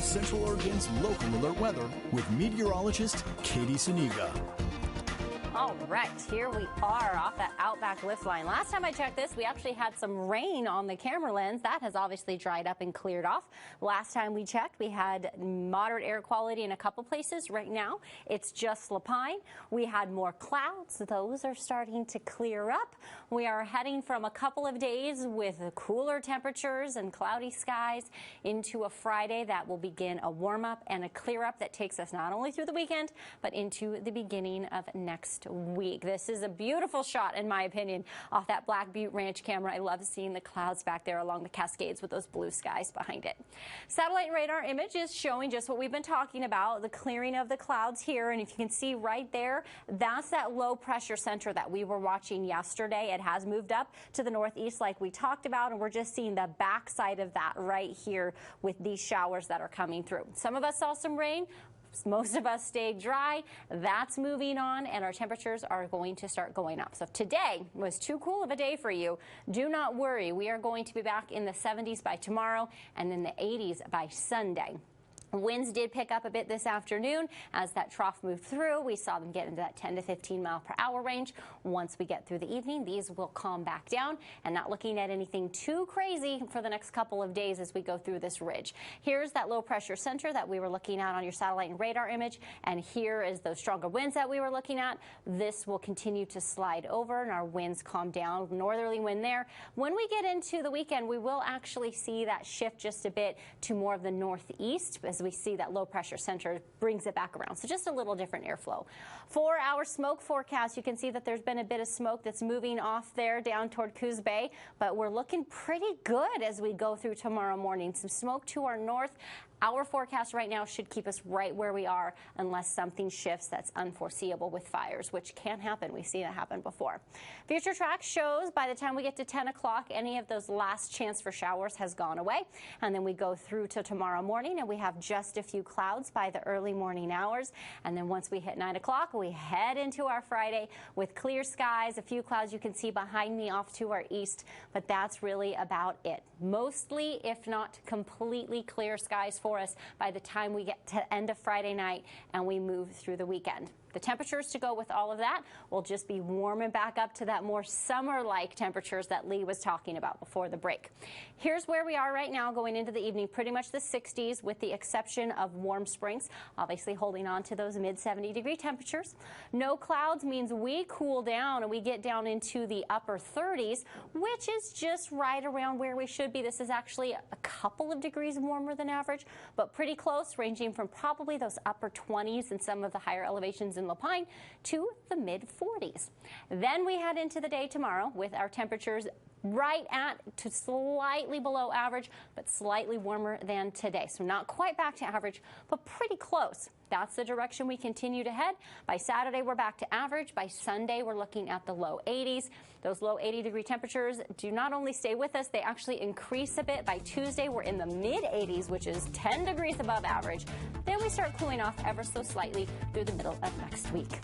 Central Oregon's local alert weather with meteorologist Katie Suniga. All right, here we are off that Outback lift line. Last time I checked this, we actually had some rain on the camera lens. That has obviously dried up and cleared off. Last time we checked, we had moderate air quality in a couple places. Right now, it's just La Pine. We had more clouds. Those are starting to clear up. We are heading from a couple of days with cooler temperatures and cloudy skies into a Friday that will begin a warm up and a clear up that takes us not only through the weekend, but into the beginning of next week. This is a beautiful shot, in my opinion, off that Black Butte Ranch camera. I love seeing the clouds back there along the Cascades with those blue skies behind it. Satellite and radar image is showing just what we've been talking about, the clearing of the clouds here. And if you can see right there, that's that low pressure center that we were watching yesterday. It has moved up to the northeast like we talked about, and we're just seeing the backside of that right here with these showers that are coming through. Some of us saw some rain. Most of us stayed dry. That's moving on, and our temperatures are going to start going up. So if today was too cool of a day for you, do not worry. We are going to be back in the 70s by tomorrow and in the 80s by Sunday. Winds did pick up a bit this afternoon as that trough moved through. We saw them get into that 10 to 15 mile per hour range. Once we get through the evening, these will calm back down, and not looking at anything too crazy for the next couple of days as we go through this ridge. Here's that low pressure center that we were looking at on your satellite and radar image, and here is those stronger winds that we were looking at. This will continue to slide over, and our winds calm down. Northerly wind there. When we get into the weekend, we will actually see that shift just a bit to more of the northeast as we see that low pressure center brings it back around. So just a little different airflow. For our smoke forecast, you can see that there's been a bit of smoke that's moving off there down toward Coos Bay, but we're looking pretty good as we go through tomorrow morning. Some smoke to our north. Our forecast right now should keep us right where we are unless something shifts that's unforeseeable with fires, which can happen. We've seen it happen before. Future track shows by the time we get to 10 o'clock, any of those last chance for showers has gone away. And then we go through to tomorrow morning, and we have just a few clouds by the early morning hours. And then once we hit 9 o'clock, we head into our Friday with clear skies, a few clouds you can see behind me off to our east, but that's really about it. Mostly, if not completely clear skies for us by the time we get to end of Friday night and we move through the weekend. The temperatures to go with all of that will just be warming back up to that more summer-like temperatures that Lee was talking about before the break. Here's where we are right now going into the evening, pretty much the 60s with the exception of Warm Springs, obviously holding on to those mid-70 degree temperatures. No clouds means we cool down and we get down into the upper 30s, which is just right around where we should be. This is actually a couple of degrees warmer than average, but pretty close, ranging from probably those upper 20s in some of the higher elevations in La Pine to the mid-40s. Then we head into the day tomorrow with our temperatures right at to slightly below average, but slightly warmer than today. So not quite back to average, but pretty close. That's the direction we continue to head. By Saturday, we're back to average. By Sunday, we're looking at the low 80s. Those low 80-degree temperatures do not only stay with us, they actually increase a bit. By Tuesday, we're in the mid-80s, which is 10 degrees above average. Then we start cooling off ever so slightly through the middle of next week.